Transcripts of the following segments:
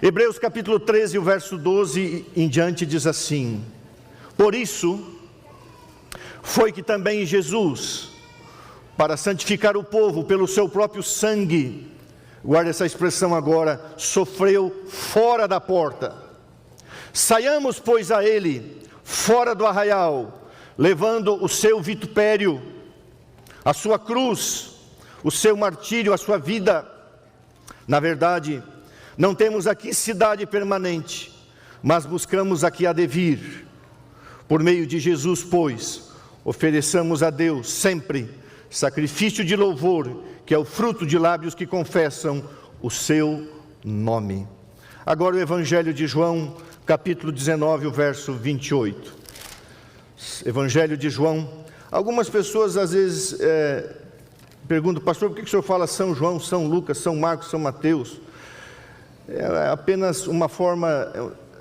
Hebreus capítulo 13, o verso 12 em diante diz assim: por isso foi que também Jesus, para santificar o povo pelo seu próprio sangue, guarda essa expressão agora, sofreu fora da porta. Saiamos, pois, a ele, fora do arraial, levando o seu vitupério, a sua cruz, o seu martírio, a sua vida. Na verdade, não temos aqui cidade permanente, mas buscamos aqui a devir. Por meio de Jesus, pois, ofereçamos a Deus sempre sacrifício de louvor, que é o fruto de lábios que confessam o seu nome. Agora o Evangelho de João, capítulo 19, o verso 28. Evangelho de João. Algumas pessoas às vezes perguntam: pastor, por que o senhor fala São João, São Lucas, São Marcos, São Mateus? É apenas uma forma,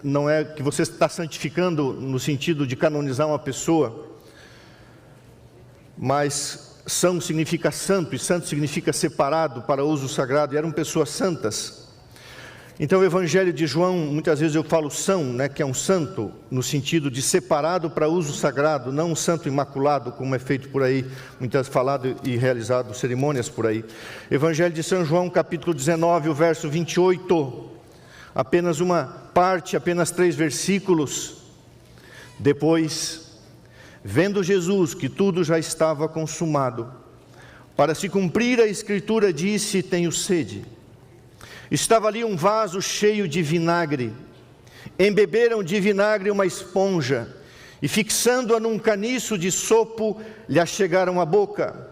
não é que você está santificando no sentido de canonizar uma pessoa, mas São significa santo, e santo significa separado para uso sagrado, e eram pessoas santas. Então o Evangelho de João, muitas vezes eu falo São, né, que é um santo, no sentido de separado para uso sagrado, não um santo imaculado, como é feito por aí, muitas falado e realizado cerimônias por aí. Evangelho de São João, capítulo 19, o verso 28, apenas uma parte, apenas 3 versículos. Depois, vendo Jesus que tudo já estava consumado, para se cumprir a Escritura, disse: tenho sede. Estava ali um vaso cheio de vinagre. Embeberam de vinagre uma esponja e, fixando-a num caniço de sopo, lhe achegaram à boca.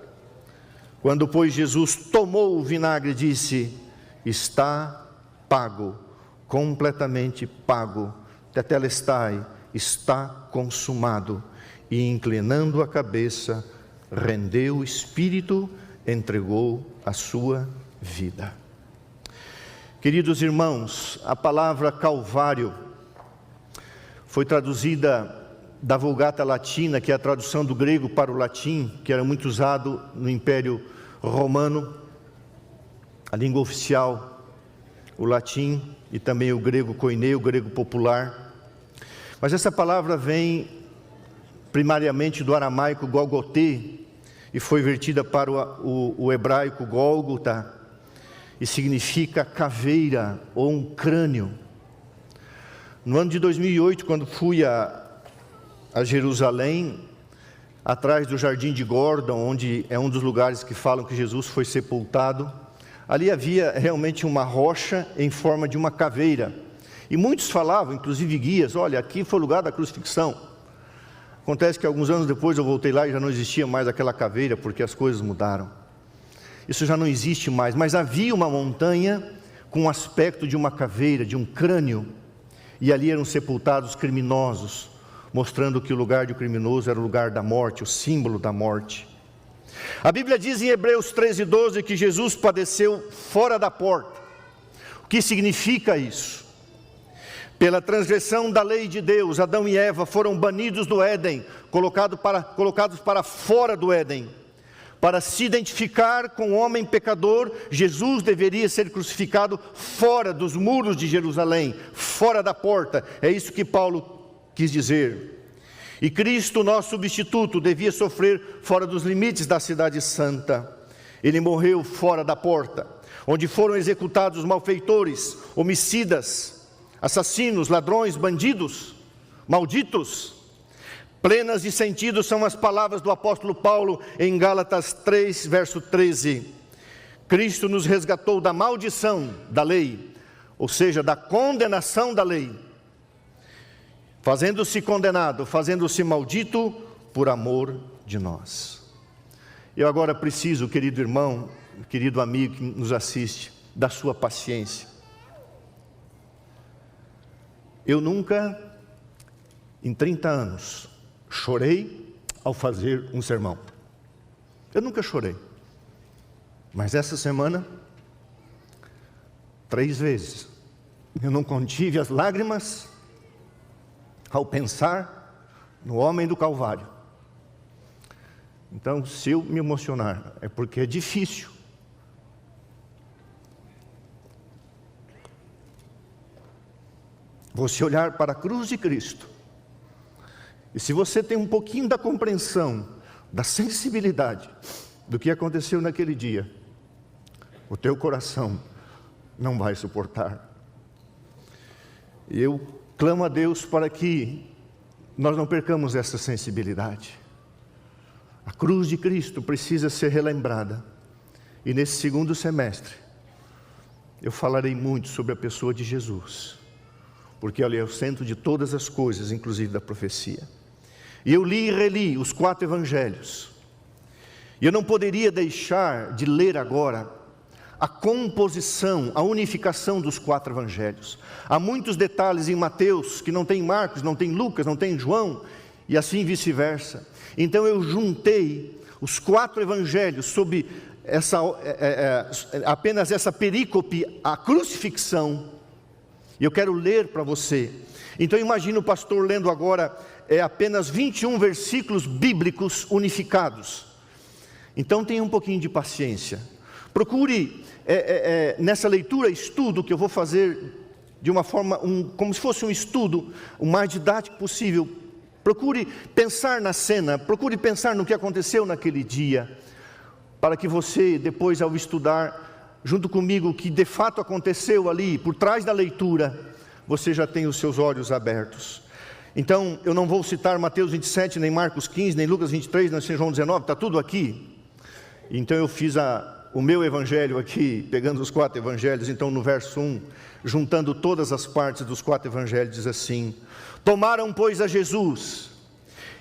Quando, pois, Jesus tomou o vinagre, disse: está pago, completamente pago, tetelestai, está consumado. E, inclinando a cabeça, rendeu o espírito, entregou a sua vida. Queridos irmãos, a palavra Calvário foi traduzida da Vulgata Latina, que é a tradução do grego para o latim, que era muito usado no Império Romano, a língua oficial, o latim e também o grego koiné, o grego popular. Mas essa palavra vem primariamente do aramaico Golgotê e foi vertida para o hebraico Gólgota, e significa caveira ou um crânio. No ano de 2008, quando fui a Jerusalém, atrás do Jardim de Gordon, onde é um dos lugares que falam que Jesus foi sepultado, ali havia realmente uma rocha em forma de uma caveira. E muitos falavam, inclusive guias: olha, aqui foi o lugar da crucifixão. Acontece que alguns anos depois eu voltei lá e já não existia mais aquela caveira, porque as coisas mudaram. Isso já não existe mais, mas havia uma montanha com o aspecto de uma caveira, de um crânio, e ali eram sepultados criminosos, mostrando que o lugar do criminoso era o lugar da morte, o símbolo da morte. A Bíblia diz em Hebreus 13:12 que Jesus padeceu fora da porta. O que significa isso? Pela transgressão da lei de Deus, Adão e Eva foram banidos do Éden, colocados para fora do Éden. Para se identificar com o homem pecador, Jesus deveria ser crucificado fora dos muros de Jerusalém, fora da porta. É isso que Paulo quis dizer. E Cristo, nosso substituto, devia sofrer fora dos limites da cidade santa. Ele morreu fora da porta, onde foram executados malfeitores, homicidas, assassinos, ladrões, bandidos, malditos. Plenas de sentido são as palavras do apóstolo Paulo em Gálatas 3, verso 13. Cristo nos resgatou da maldição da lei, ou seja, da condenação da lei, fazendo-se condenado, fazendo-se maldito por amor de nós. Eu agora preciso, querido irmão, querido amigo que nos assiste, da sua paciência. Eu nunca, em 30 anos, chorei ao fazer um sermão. Eu nunca chorei. Mas essa semana, 3 vezes, eu não contive as lágrimas ao pensar no homem do Calvário. Então, se eu me emocionar, é porque é difícil. você olhar para a cruz de Cristo, e se você tem um pouquinho da compreensão, da sensibilidade do que aconteceu naquele dia, o teu coração não vai suportar. E eu clamo a Deus para que nós não percamos essa sensibilidade. A cruz de Cristo precisa ser relembrada. E nesse segundo semestre, eu falarei muito sobre a pessoa de Jesus, porque ele é o centro de todas as coisas, inclusive da profecia. E eu li e reli os 4 evangelhos. E eu não poderia deixar de ler agora a composição, a unificação dos 4 evangelhos. Há muitos detalhes em Mateus que não tem Marcos, não tem Lucas, não tem João, e assim vice-versa. Então eu juntei os 4 evangelhos sob apenas essa perícope, a crucifixão, e eu quero ler para você. Então imagine o pastor lendo agora apenas 21 versículos bíblicos unificados. Então tenha um pouquinho de paciência. Procure nessa leitura, estudo que eu vou fazer de uma forma, como se fosse um estudo, o mais didático possível. Procure pensar na cena, procure pensar no que aconteceu naquele dia, para que você, depois ao estudar, junto comigo, o que de fato aconteceu ali, por trás da leitura, você já tem os seus olhos abertos. Então, eu não vou citar Mateus 27, nem Marcos 15, nem Lucas 23, nem João 19, está tudo aqui. Então eu fiz o meu evangelho aqui, pegando os 4 evangelhos. Então no verso 1, juntando todas as partes dos 4 evangelhos, diz assim: tomaram, pois, a Jesus,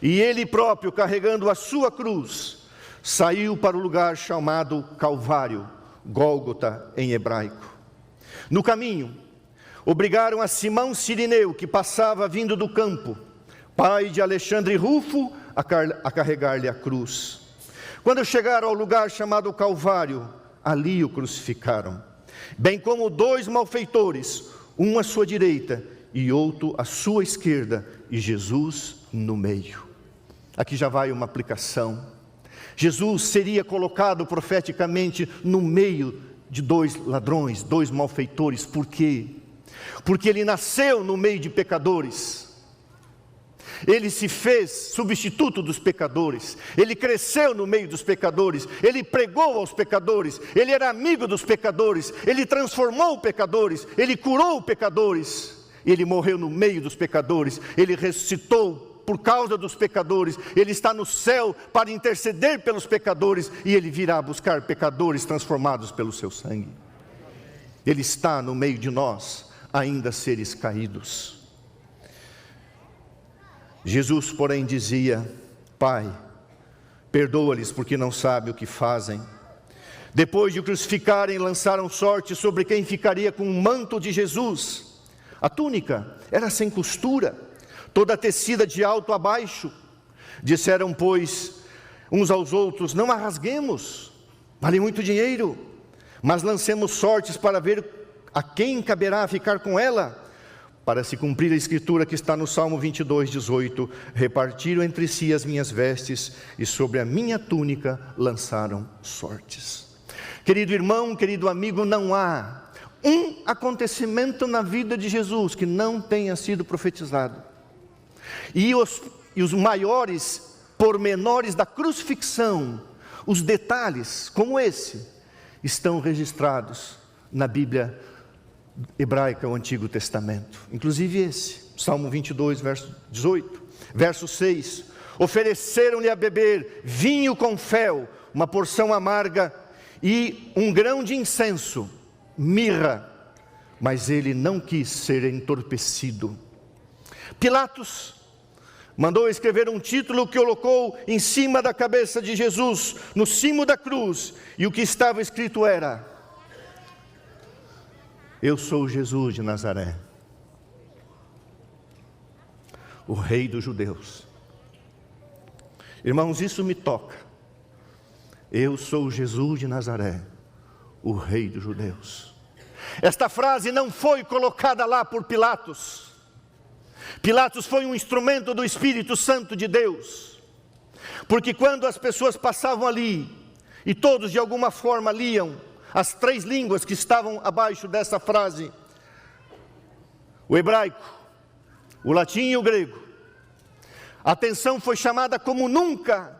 e ele próprio, carregando a sua cruz, saiu para o lugar chamado Calvário, Gólgota em hebraico. No caminho, obrigaram a Simão Cirineu, que passava vindo do campo, pai de Alexandre Rufo, a carregar-lhe a cruz. Quando chegaram ao lugar chamado Calvário, ali o crucificaram, bem como 2 malfeitores, um à sua direita e outro à sua esquerda, e Jesus no meio. Aqui já vai uma aplicação. Jesus seria colocado profeticamente no meio de 2 ladrões, 2 malfeitores. Por quê? Porque ele nasceu no meio de pecadores. Ele se fez substituto dos pecadores, ele cresceu no meio dos pecadores, ele pregou aos pecadores, ele era amigo dos pecadores, ele transformou pecadores, ele curou pecadores, ele morreu no meio dos pecadores, ele ressuscitou por causa dos pecadores, ele está no céu para interceder pelos pecadores, e ele virá buscar pecadores transformados pelo seu sangue. Ele está no meio de nós, ainda seres caídos. Jesus, porém, dizia: Pai, perdoa-lhes, porque não sabem o que fazem. Depois de o crucificarem, lançaram sorte sobre quem ficaria com o manto de Jesus. A túnica era sem costura, toda tecida de alto a baixo. Disseram, pois, uns aos outros: não a rasguemos, vale muito dinheiro, mas lancemos sortes para ver a quem caberá ficar com ela. Para se cumprir a escritura que está no Salmo 22, 18: repartiram entre si as minhas vestes, e sobre a minha túnica lançaram sortes. Querido irmão, querido amigo, não há um acontecimento na vida de Jesus que não tenha sido profetizado. E os maiores pormenores da crucifixão, os detalhes como esse, estão registrados na Bíblia hebraica, o Antigo Testamento. Inclusive esse, Salmo 22, verso 18. Verso 6: ofereceram-lhe a beber vinho com fel, uma porção amarga, e um grão de incenso, mirra, mas ele não quis ser entorpecido. Pilatos mandou escrever um título que colocou em cima da cabeça de Jesus, no cimo da cruz, e o que estava escrito era: eu sou Jesus de Nazaré, o rei dos judeus. Irmãos, isso me toca. Eu sou Jesus de Nazaré, o rei dos judeus. Esta frase não foi colocada lá por Pilatos. Pilatos foi um instrumento do Espírito Santo de Deus, porque quando as pessoas passavam ali, e todos de alguma forma liam as 3 línguas que estavam abaixo dessa frase, o hebraico, o latim e o grego. A atenção foi chamada como nunca,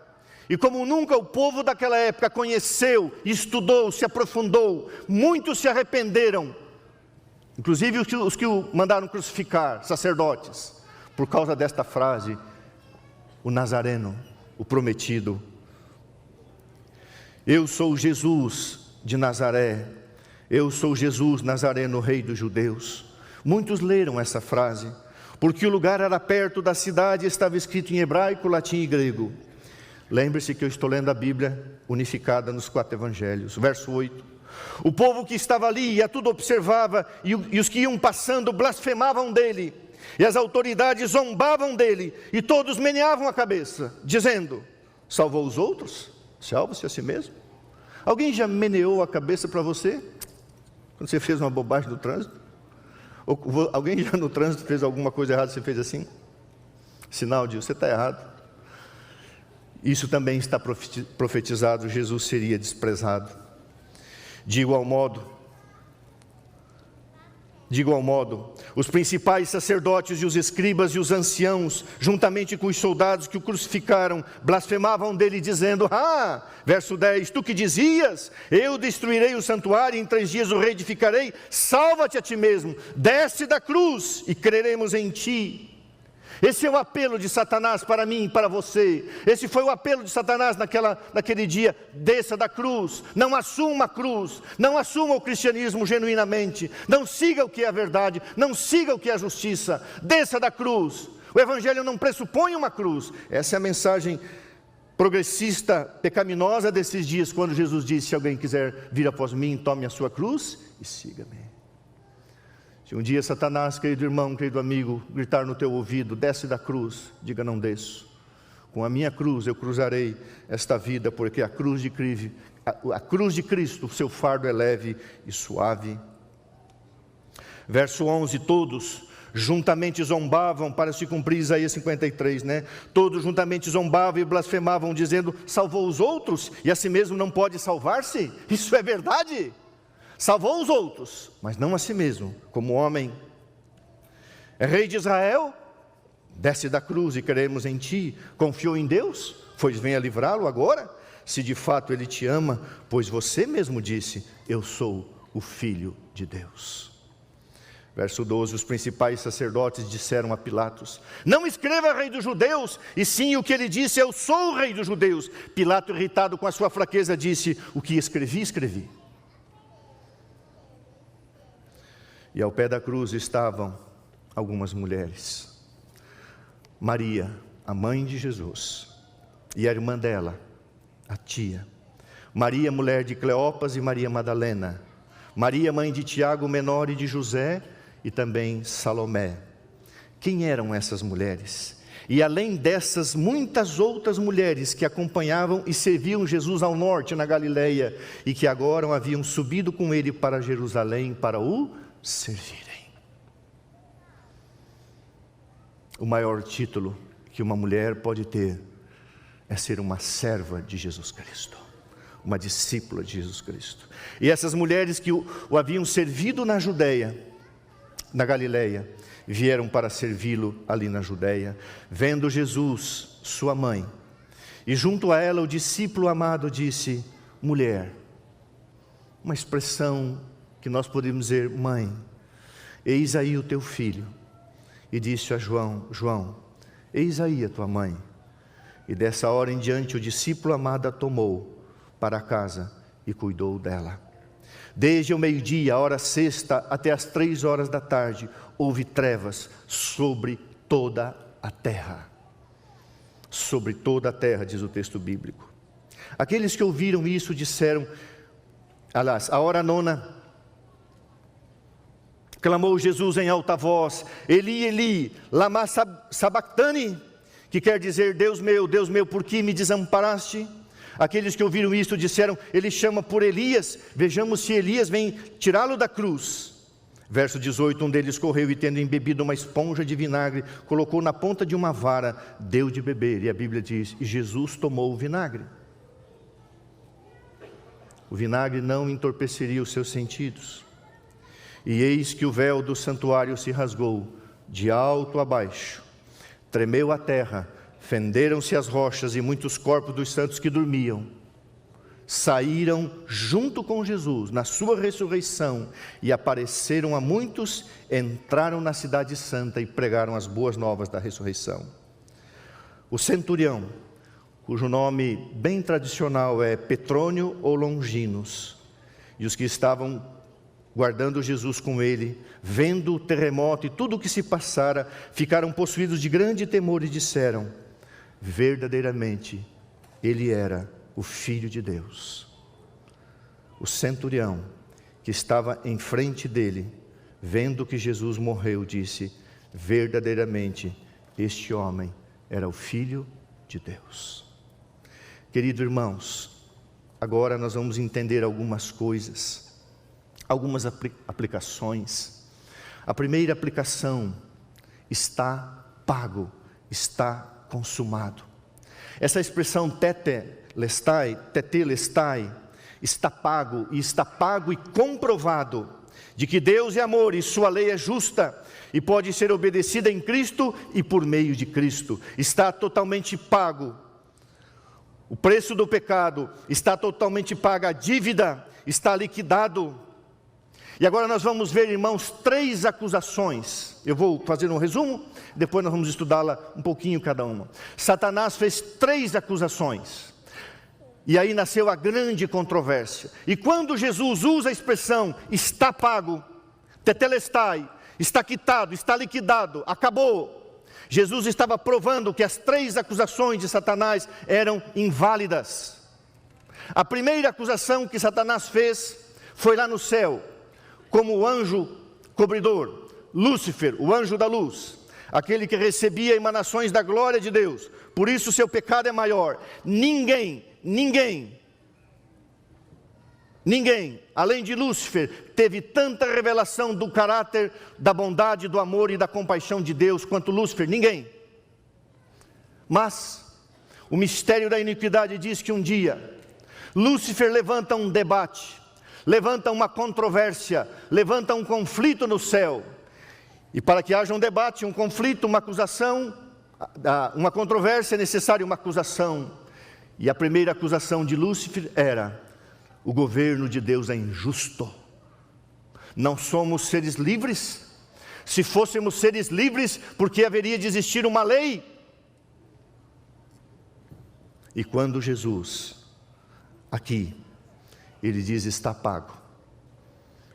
e como nunca o povo daquela época conheceu, estudou, se aprofundou. Muitos se arrependeram, inclusive os que o mandaram crucificar, sacerdotes, por causa desta frase, o Nazareno, o prometido. Eu sou Jesus de Nazaré, eu sou Jesus Nazareno, rei dos judeus. Muitos leram essa frase, porque o lugar era perto da cidade, estava escrito em hebraico, latim e grego. Lembre-se que eu estou lendo a Bíblia unificada nos 4 evangelhos. Verso 8. O povo que estava ali e a tudo observava, e os que iam passando blasfemavam dele, e as autoridades zombavam dele, e todos meneavam a cabeça, dizendo: salvou os outros? Salva-se a si mesmo. Alguém já meneou a cabeça para você? Quando você fez uma bobagem no trânsito? Ou alguém já no trânsito fez alguma coisa errada e você fez assim? Sinal de você está errado. Isso também está profetizado, Jesus seria desprezado. De igual modo, os principais sacerdotes e os escribas e os anciãos, juntamente com os soldados que o crucificaram, blasfemavam dele, dizendo: verso 10, tu que dizias, eu destruirei o santuário e em 3 dias o reedificarei, salva-te a ti mesmo, desce da cruz e creremos em ti. Esse é o apelo de Satanás para mim e para você. Esse foi o apelo de Satanás naquele dia: desça da cruz, não assuma a cruz, não assuma o cristianismo genuinamente, não siga o que é a verdade, não siga o que é a justiça, desça da cruz. O evangelho não pressupõe uma cruz. Essa é a mensagem progressista, pecaminosa desses dias, quando Jesus disse: se alguém quiser vir após mim, tome a sua cruz e siga-me. Se um dia Satanás, querido irmão, querido amigo, gritar no teu ouvido: desce da cruz, diga: não desço. Com a minha cruz eu cruzarei esta vida, porque a cruz de Cristo, o seu fardo é leve e suave. Verso 11, todos juntamente zombavam, para se cumprir Isaías 53, Todos juntamente zombavam e blasfemavam, dizendo: salvou os outros e a si mesmo não pode salvar-se? Isso é verdade? Salvou os outros, mas não a si mesmo, como homem. É rei de Israel? Desce da cruz e cremos em ti. Confiou em Deus? Pois venha livrá-lo agora, se de fato ele te ama, pois você mesmo disse: eu sou o Filho de Deus. Verso 12, os principais sacerdotes disseram a Pilatos: não escreva rei dos judeus, e sim o que ele disse: eu sou o rei dos judeus. Pilato, irritado com a sua fraqueza, disse: o que escrevi, escrevi. E ao pé da cruz estavam algumas mulheres. Maria, a mãe de Jesus, e a irmã dela, a tia. Maria, mulher de Cleopas, e Maria Madalena. Maria, mãe de Tiago, menor, e de José, e também Salomé. Quem eram essas mulheres? E além dessas, muitas outras mulheres que acompanhavam e serviam Jesus ao norte, na Galileia, e que agora haviam subido com ele para Jerusalém para o servirem. O maior título que uma mulher pode ter é ser uma serva de Jesus Cristo, uma discípula de Jesus Cristo. E essas mulheres que o haviam servido na Judeia, na Galileia, vieram para servi-lo ali na Judeia, vendo Jesus, sua mãe, e junto a ela o discípulo amado disse: mulher, uma expressão que nós podemos dizer: mãe, eis aí o teu filho. E disse a João: João, eis aí a tua mãe. E dessa hora em diante o discípulo amado a tomou para casa e cuidou dela. Desde o meio-dia, a hora sexta, até as 3 horas da tarde, houve trevas sobre toda a terra. Sobre toda a terra, diz o texto bíblico. Aqueles que ouviram isso disseram, aliás, a hora nona, clamou Jesus em alta voz: Eli, Eli, lama sabachthani, que quer dizer: Deus meu, por que me desamparaste? Aqueles que ouviram isto disseram: ele chama por Elias, vejamos se Elias vem tirá-lo da cruz. Verso 18, um deles correu e, tendo embebido uma esponja de vinagre, colocou na ponta de uma vara, deu de beber. E a Bíblia diz: e Jesus tomou o vinagre. O vinagre não entorpeceria os seus sentidos. E eis que o véu do santuário se rasgou de alto a baixo. Tremeu a terra, fenderam-se as rochas, e muitos corpos dos santos que dormiam saíram junto com Jesus na sua ressurreição e apareceram a muitos, entraram na cidade santa e pregaram as boas novas da ressurreição. O centurião, cujo nome bem tradicional é Petrônio ou Longinos, e os que estavam guardando Jesus com ele, vendo o terremoto e tudo o que se passara, ficaram possuídos de grande temor e disseram: verdadeiramente, ele era o Filho de Deus. O centurião, que estava em frente dele, vendo que Jesus morreu, disse: verdadeiramente, este homem era o Filho de Deus. Queridos irmãos, agora nós vamos entender algumas coisas, algumas aplicações. A primeira aplicação: está pago, está consumado. Essa expressão tetelestai, está pago, e está pago e comprovado, de que Deus é amor e sua lei é justa, e pode ser obedecida em Cristo e por meio de Cristo. Está totalmente pago o preço do pecado, está totalmente paga a dívida, está liquidado. E agora nós vamos ver, irmãos, 3 acusações. Eu vou fazer um resumo, depois nós vamos estudá-la um pouquinho cada uma. Satanás fez 3 acusações, e aí nasceu a grande controvérsia. E quando Jesus usa a expressão está pago, tetelestai, está quitado, está liquidado, acabou, Jesus estava provando que as 3 acusações de Satanás eram inválidas. A primeira acusação que Satanás fez foi lá no céu, como o anjo cobridor, Lúcifer, o anjo da luz, aquele que recebia emanações da glória de Deus, por isso seu pecado é maior. Ninguém, além de Lúcifer, teve tanta revelação do caráter, da bondade, do amor e da compaixão de Deus quanto Lúcifer, ninguém. Mas o mistério da iniquidade diz que um dia Lúcifer levanta um debate, levanta uma controvérsia, levanta um conflito no céu. E para que haja um debate, um conflito, uma acusação, uma controvérsia, é necessária uma acusação. E a primeira acusação de Lúcifer era: o governo de Deus é injusto. Não somos seres livres? Se fôssemos seres livres, por que haveria de existir uma lei? E quando Jesus, aqui, ele diz está pago,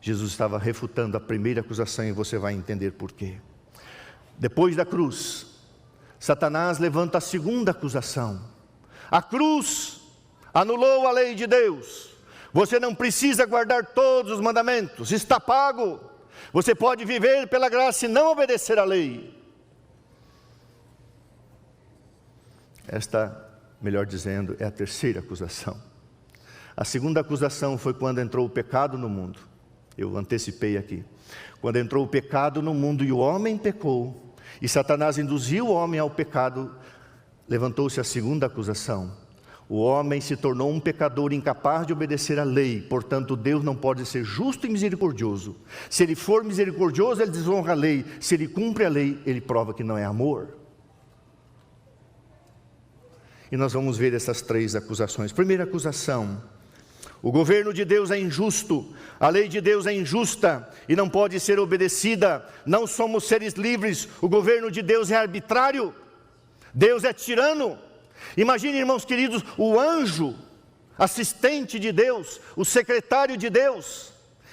Jesus estava refutando a primeira acusação, e você vai entender por quê. Depois da cruz, Satanás levanta a segunda acusação. A cruz anulou a lei de Deus. Você não precisa guardar todos os mandamentos, está pago. Você pode viver pela graça e não obedecer à lei. Esta, melhor dizendo, é a terceira acusação. A segunda acusação foi quando entrou o pecado no mundo. Eu antecipei aqui. Quando entrou o pecado no mundo e o homem pecou, e Satanás induziu o homem ao pecado, levantou-se a segunda acusação. O homem se tornou um pecador incapaz de obedecer à lei, portanto Deus não pode ser justo e misericordioso. Se ele for misericordioso, ele desonra a lei. Se ele cumpre a lei, ele prova que não é amor. E nós vamos ver essas 3 acusações. Primeira acusação: o governo de Deus é injusto, a lei de Deus é injusta e não pode ser obedecida. Não somos seres livres, o governo de Deus é arbitrário, Deus é tirano. Imagine, irmãos queridos, o anjo, assistente de Deus, o secretário de Deus,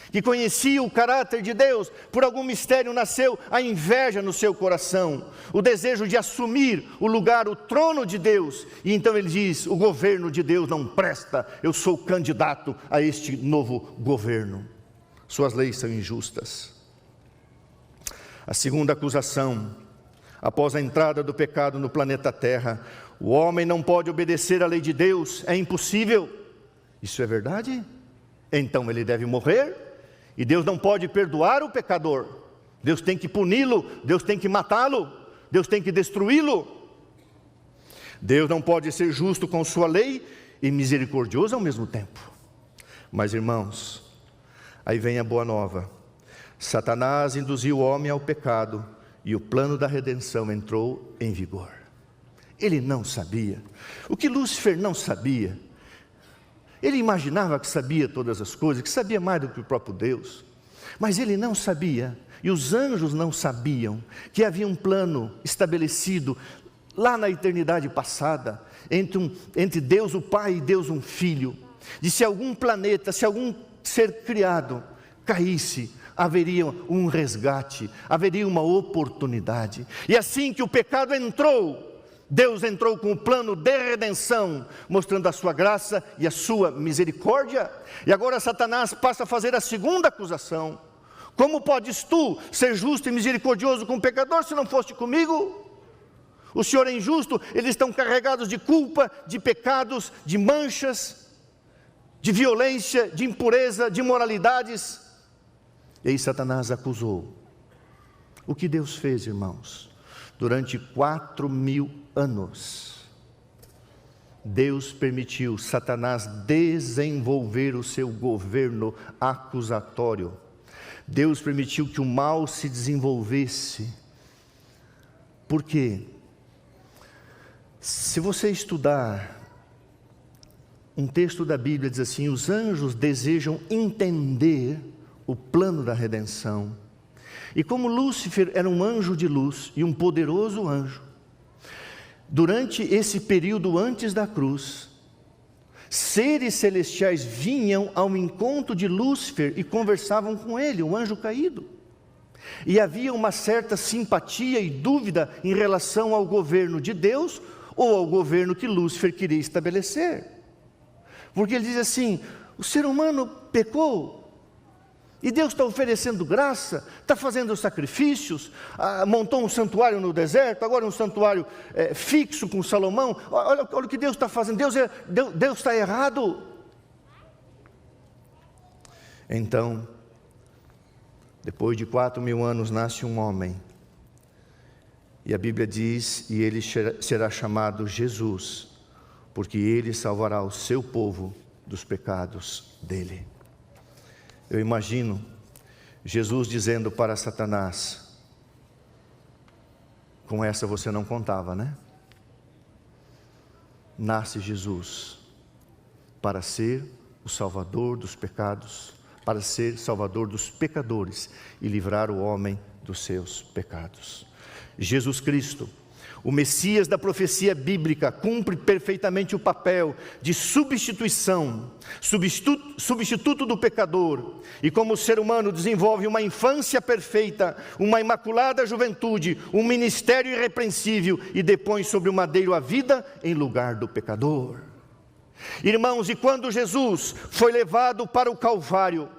que conhecia o caráter de Deus, por algum mistério nasceu a inveja no seu coração, o desejo de assumir o lugar, o trono de Deus, e então ele diz: o governo de Deus não presta, eu sou candidato a este novo governo, suas leis são injustas. A segunda acusação: após a entrada do pecado no planeta Terra, o homem não pode obedecer à lei de Deus, é impossível. Isso é verdade? Então ele deve morrer, e Deus não pode perdoar o pecador. Deus tem que puni-lo, Deus tem que matá-lo, Deus tem que destruí-lo. Deus não pode ser justo com sua lei e misericordioso ao mesmo tempo. Mas, irmãos, aí vem a boa nova. Satanás induziu o homem ao pecado, e o plano da redenção entrou em vigor. Ele não sabia. O que Lúcifer não sabia, ele imaginava que sabia todas as coisas, que sabia mais do que o próprio Deus, mas ele não sabia, e os anjos não sabiam, que havia um plano estabelecido lá na eternidade passada, entre Deus o Pai e Deus um Filho, de se algum planeta, se algum ser criado caísse, haveria um resgate, haveria uma oportunidade. E assim que o pecado entrou, Deus entrou com o plano de redenção, mostrando a sua graça e a sua misericórdia. E agora Satanás passa a fazer a segunda acusação: como podes tu ser justo e misericordioso com o pecador, se não foste comigo? O Senhor é injusto. Eles estão carregados de culpa, de pecados, de manchas, de violência, de impureza, de imoralidades. E aí Satanás acusou. O que Deus fez, irmãos? Durante 4.000 anos, Deus permitiu Satanás desenvolver o seu governo acusatório. Deus permitiu que o mal se desenvolvesse. Por quê? Se você estudar um texto da Bíblia, diz assim: os anjos desejam entender o plano da redenção. E como Lúcifer era um anjo de luz e um poderoso anjo, durante esse período antes da cruz, seres celestiais vinham ao encontro de Lúcifer e conversavam com ele, o anjo caído. E havia uma certa simpatia e dúvida em relação ao governo de Deus ou ao governo que Lúcifer queria estabelecer. Porque ele diz assim: o ser humano pecou, e Deus está oferecendo graça, está fazendo sacrifícios, montou um santuário no deserto, agora um santuário fixo com Salomão. Olha o que Deus está fazendo. Deus está errado. Então, depois de 4.000 anos nasce um homem, e a Bíblia diz: e ele será chamado Jesus, porque ele salvará o seu povo dos pecados dele. Eu imagino Jesus dizendo para Satanás: com essa você não contava, né? Nasce Jesus para ser o salvador dos pecados, para ser salvador dos pecadores e livrar o homem dos seus pecados. Jesus Cristo, o Messias da profecia bíblica, cumpre perfeitamente o papel de substituição, substituto do pecador, e como ser humano desenvolve uma infância perfeita, uma imaculada juventude, um ministério irrepreensível, e depõe sobre o madeiro a vida em lugar do pecador. Irmãos, e quando Jesus foi levado para o Calvário,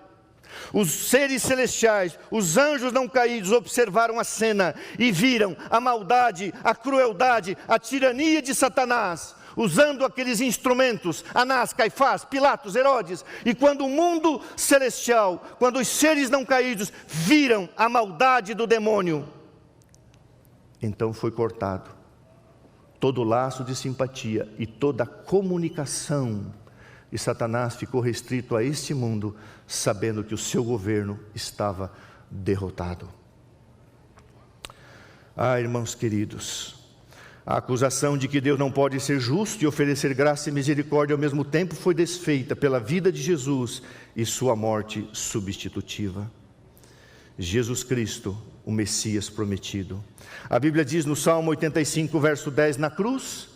os seres celestiais, os anjos não caídos, observaram a cena e viram a maldade, a crueldade, a tirania de Satanás, usando aqueles instrumentos, Anás, Caifás, Pilatos, Herodes. E quando o mundo celestial, quando os seres não caídos viram a maldade do demônio, então foi cortado todo laço de simpatia e toda comunicação, e Satanás ficou restrito a este mundo, sabendo que o seu governo estava derrotado. Irmãos queridos, a acusação de que Deus não pode ser justo e oferecer graça e misericórdia ao mesmo tempo foi desfeita pela vida de Jesus e sua morte substitutiva. Jesus Cristo, o Messias prometido. A Bíblia diz no Salmo 85, verso 10, na cruz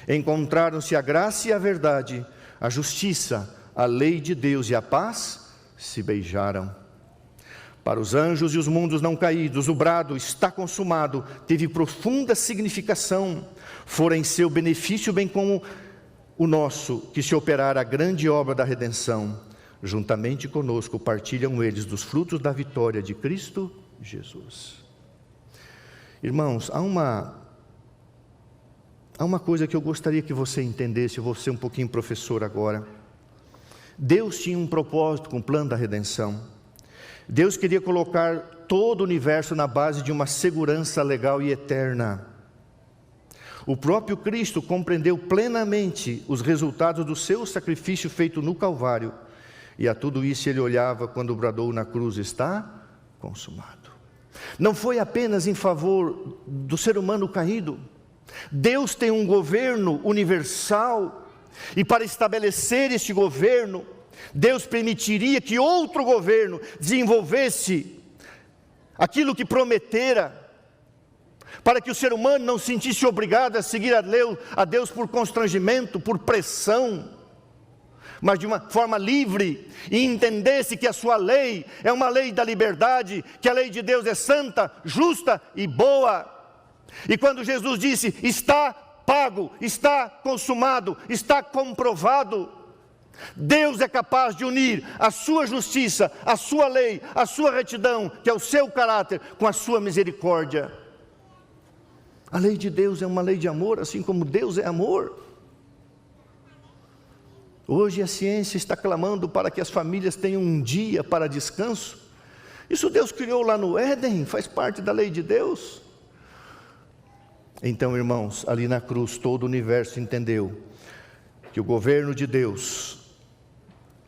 encontraram-se a graça e a verdade, a justiça, a lei de Deus e a paz se beijaram. Para os anjos e os mundos não caídos, o brado está consumado teve profunda significação. Fora em seu benefício, bem como o nosso, que se operar a grande obra da redenção. Juntamente conosco partilham eles dos frutos da vitória de Cristo Jesus. Irmãos, há uma coisa que eu gostaria que você entendesse. Eu vou ser um pouquinho professor agora. Deus tinha um propósito com o plano da redenção. Deus queria colocar todo o universo na base de uma segurança legal e eterna. O próprio Cristo compreendeu plenamente os resultados do seu sacrifício feito no Calvário, e a tudo isso ele olhava quando bradou na cruz: está consumado. não foi apenas em favor do ser humano caído. Deus tem um governo universal, e para estabelecer este governo, Deus permitiria que outro governo desenvolvesse aquilo que prometera, para que o ser humano não se sentisse obrigado a seguir a Deus por constrangimento, por pressão, mas de uma forma livre, e entendesse que a sua lei é uma lei da liberdade, que a lei de Deus é santa, justa e boa. E quando Jesus disse, está pago, está consumado, está comprovado, Deus é capaz de unir a sua justiça, a sua lei, a sua retidão, que é o seu caráter, com a sua misericórdia. A lei de Deus é uma lei de amor, assim como Deus é amor. Hoje a ciência está clamando para que as famílias tenham um dia para descanso. Isso Deus criou lá no Éden, faz parte da lei de Deus. Então, irmãos, ali na cruz todo o universo entendeu que o governo de Deus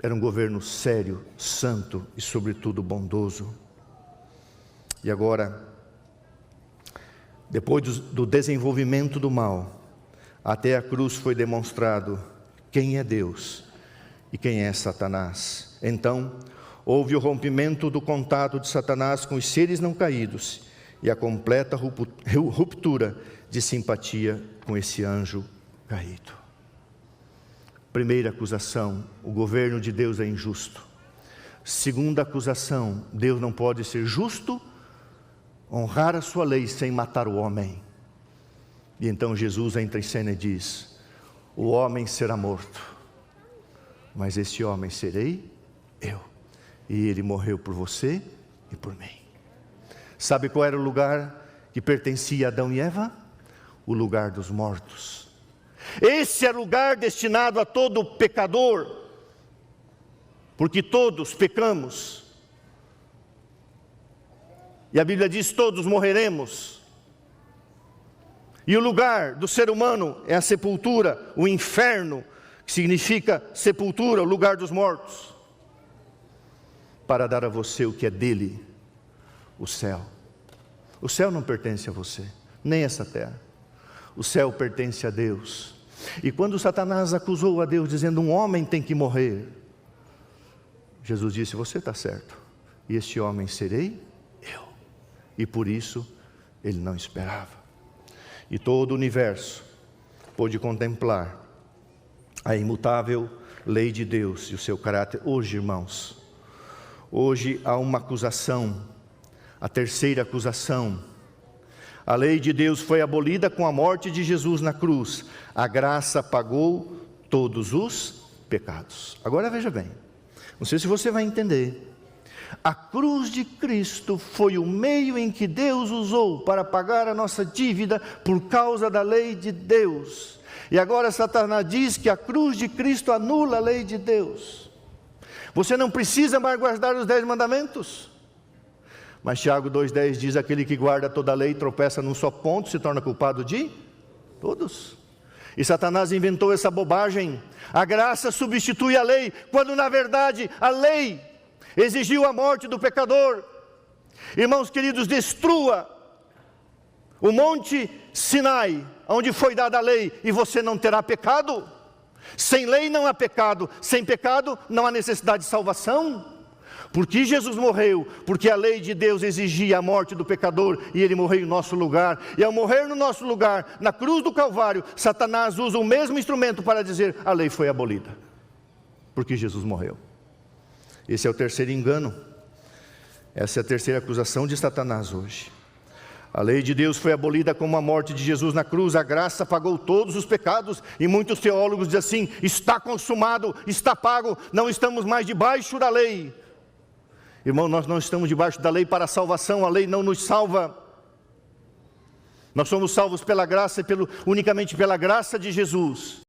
era um governo sério, santo e sobretudo bondoso. E agora, depois do desenvolvimento do mal, até a cruz foi demonstrado quem é Deus e quem é Satanás. Então, houve o rompimento do contato de Satanás com os seres não caídos e a completa ruptura de simpatia com esse anjo caído. Primeira acusação, o governo de Deus é injusto. Segunda acusação, Deus não pode ser justo, honrar a sua lei sem matar o homem. E então Jesus entra em cena e diz, o homem será morto, mas esse homem serei eu. E ele morreu por você e por mim. Sabe qual era o lugar que pertencia a Adão e Eva? O lugar dos mortos. Esse é o lugar destinado a todo pecador, porque todos pecamos. E a Bíblia diz, todos morreremos. E o lugar do ser humano é a sepultura, o inferno, que significa sepultura, o lugar dos mortos. Para dar a você o que é dele, o céu. O céu não pertence a você, nem essa terra. O céu pertence a Deus. E quando Satanás acusou a Deus, dizendo, um homem tem que morrer, Jesus disse, você está certo, e este homem serei eu. E por isso, ele não esperava. E todo o universo pôde contemplar a imutável lei de Deus e o seu caráter. Hoje, irmãos, hoje há uma acusação, a terceira acusação. A lei de Deus foi abolida com a morte de Jesus na cruz. A graça pagou todos os pecados. Agora veja bem, não sei se você vai entender. A cruz de Cristo foi o meio em que Deus usou para pagar a nossa dívida por causa da lei de Deus. E agora Satanás diz que a cruz de Cristo anula a lei de Deus. Você não precisa mais guardar os 10 mandamentos. Mas Tiago 2,10 diz, aquele que guarda toda a lei tropeça num só ponto, se torna culpado de todos. E Satanás inventou essa bobagem, a graça substitui a lei, quando na verdade a lei exigiu a morte do pecador. Irmãos queridos, destrua o monte Sinai, onde foi dada a lei, e você não terá pecado. Sem lei não há pecado, sem pecado não há necessidade de salvação. Porque Jesus morreu, porque a lei de Deus exigia a morte do pecador, e ele morreu em nosso lugar. E ao morrer no nosso lugar, na cruz do Calvário, Satanás usa o mesmo instrumento para dizer, a lei foi abolida, porque Jesus morreu. Esse é o terceiro engano, essa é a terceira acusação de Satanás hoje. A lei de Deus foi abolida com a morte de Jesus na cruz, a graça pagou todos os pecados, e muitos teólogos dizem assim, está consumado, está pago, não estamos mais debaixo da lei. Irmão, nós não estamos debaixo da lei para a salvação, a lei não nos salva. Nós somos salvos pela graça, unicamente pela graça de Jesus.